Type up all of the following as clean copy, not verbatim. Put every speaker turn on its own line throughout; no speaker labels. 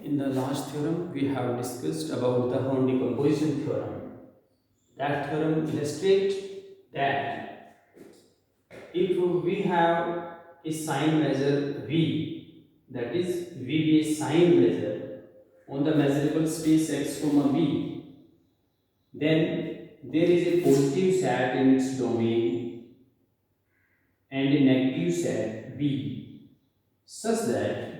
In the last theorem, we have discussed about the Horn decomposition theorem. That theorem illustrates that if we have a sine measure V, that is V be a sine measure on the measurable space x comma b, then there is a positive set in its domain and a negative set b, such that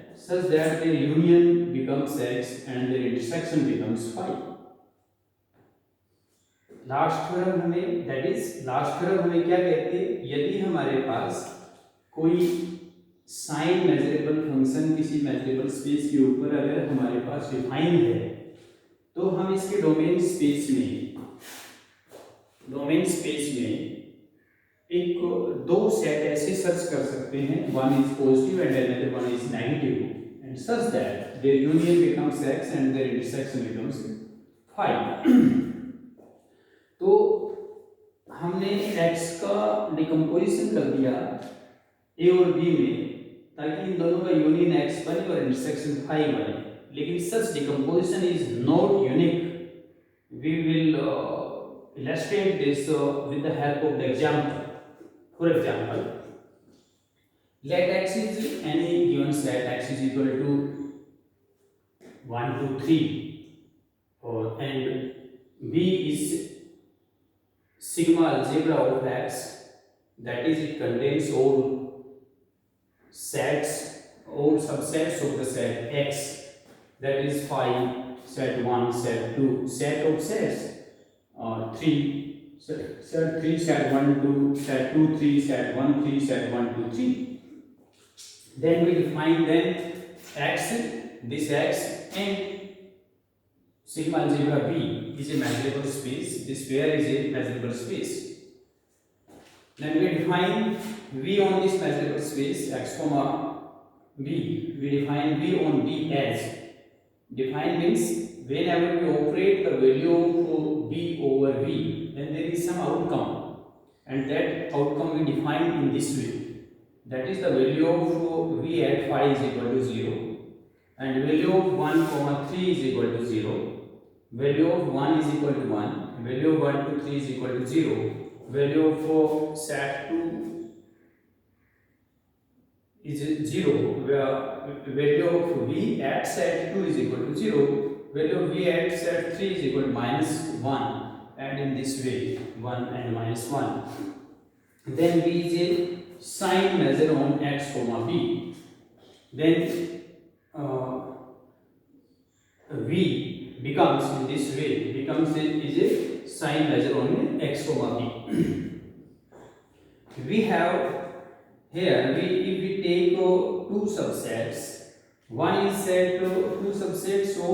their union becomes x and their intersection becomes phi. Last theorem हमें क्या कहती है, यदि हमारे पास कोई sign measurable function किसी measurable space के ऊपर अगर हमारे पास डिफाइन है तो हम इसके डोमेन स्पेस में एक दो सेट ऐसे सर्च कर सकते हैं, one is positive and another one is negative, and such that their union becomes x and their intersection becomes phi. तो हमने x का डिकम्पोजिशन कर दिया a और b में ताकि इन दोनों का यूनियन x बने और इंटरसेक्शन फाई बने, लेकिन such decomposition is not unique. We will illustrate this with the help of the example. For example, let x is any given set, x is equal to 1 2 3 and b is sigma algebra of x, that is it contains all subsets of the set x, that is phi, set 1, set 2, set of sets 3, set 3, set 1 2, set 2 3, set 1 3, set 1 2 3. Then we define x, this x, and sigma algebra B is a measurable space. This sphere is a measurable space. Then we define V on this measurable space x comma B. We define V on B as, define means whenever we operate the value of B over V, then there is some outcome, and that outcome we define in this way. That is the value of V at phi is equal to 0, and value of 1 comma 3 is equal to 0. Value of 1 is equal to 1, value of 1 to 3 is equal to 0, value of set 2 is 0, where value of V at set 2 is equal to 0, value of V at set 3 is equal to minus 1, and in this way 1 and minus 1. Then V is a sine measure on x comma b. Then V becomes in this way is a sine measure on x comma b. We have here if we take two subsets, one is set two subsets of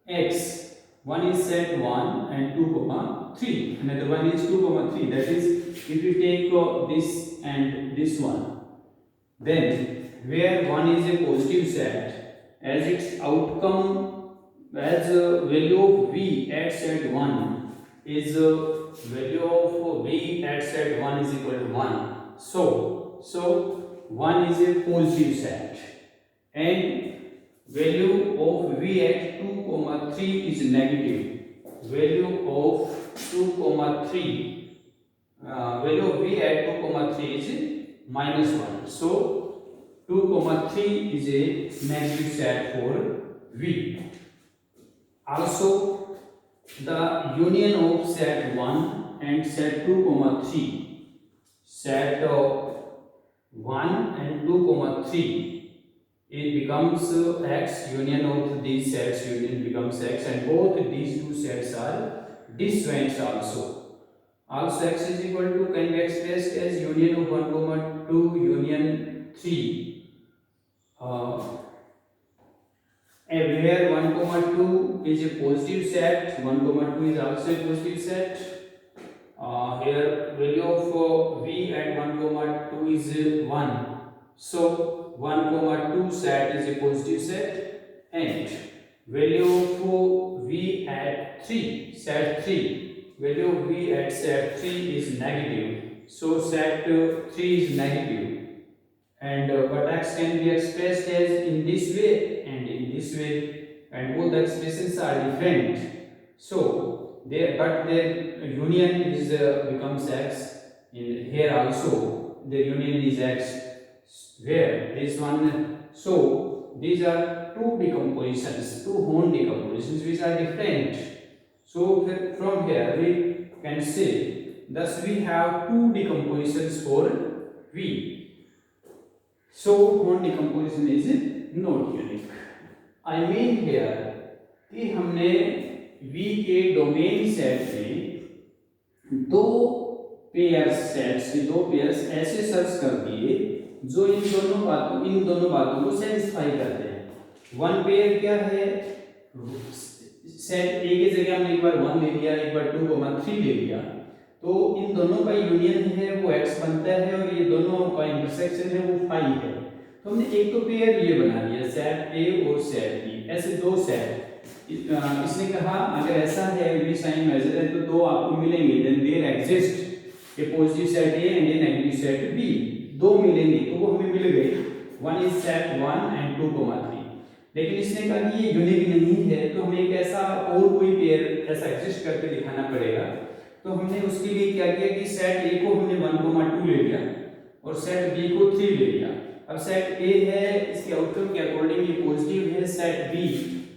x, one is set 1 and 2 comma 3, another one is 2 comma 3. That is, if we take this and this one, then where one is a positive set, as its outcome, as value of V at set 1 is value of V at set 1 is equal to 1. So 1 is a positive set, and value of V at 2 comma 3 is negative. Value of 2 comma 3, value of V at 2 comma 3 is minus 1. So 2 comma 3 is a negative set for V. Also, the union of set 1 and set 2 comma 3, set 1 and 2 comma 3, it becomes x, union of these sets union becomes x, and both these two sets are disjoint also. Also x is equal to can be expressed as union of 1 comma 2 union 3, where 1 comma 2 is a positive set, 1 comma 2 is also a positive set. Here value of V at 1 comma 2 is 1, so 1 comma 2 set is a positive set, and value of V at 3, set 3, value of V at set 3 is negative, so set 3 is negative, and but x can be expressed as in this way and in this way, and both the expressions are different. So their union is becomes x. In here also their union is x. Where this one, so these are two decompositions, two Horn decompositions which are different. So from here we can say, thus we have two decompositions for V. So Horn decomposition is not unique. I mean here कि हमने V के domain set में दो pairs ऐसे search कर दिए जो इन दोनों बातों को सेटिस्फाई करते हैं। वन पेयर क्या है, सेट ए की जगह हमने एक बार 1 ले लिया, एक बार 2,3 ले लिया, तो इन दोनों का यूनियन है वो x बनता है और ये दोनों का इंटरसेक्शन है वो 5 है। तो हमने एक तो पेयर ये बना लिया सेट ए और सेट बी, ऐसे दो सेट। इसने कहा अगर ऐसा है वी साइन मेजर है तो दो आपको मिलेंगे, then there exist a positive set A and a negative set B, दो मिलेंगे, तो वो हमें मिल गए, वन इज सेट 1 एंड 2,3। लेकिन इसने कहा कि ये यूनिक नहीं है, तो हमें एक ऐसा और कोई पेयर ऐसा एग्जिस्ट करके दिखाना पड़ेगा। तो हमने उसके लिए क्या किया कि सेट ए को हमने 1,2 ले लिया और सेट बी को 3 ले लिया। अब सेट ए है, इसके आउटकम के अकॉर्डिंग ये पॉजिटिव है, सेट बी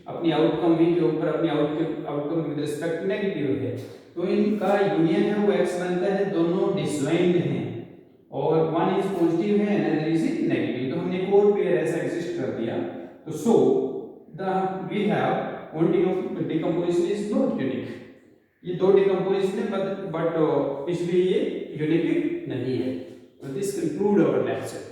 अपनी आउटकम बी के ऊपर अपनी आउटकम विद रिस्पेक्ट नेगेटिव है, तो इनका यूनियन है वो x बनता है, दोनों डिसजॉइंट हैं और वन इज पॉजिटिव है अनदर इज नेगेटिव। तो हमने एक और पेयर ऐसा एग्जिस्ट कर दिया। तो so the we have only decomposition is not unique. ये दो डिकम्पोजिशन है बट इसलिए ये यूनिक नहीं है। तो दिस कंक्लूड आवर लेक्चर।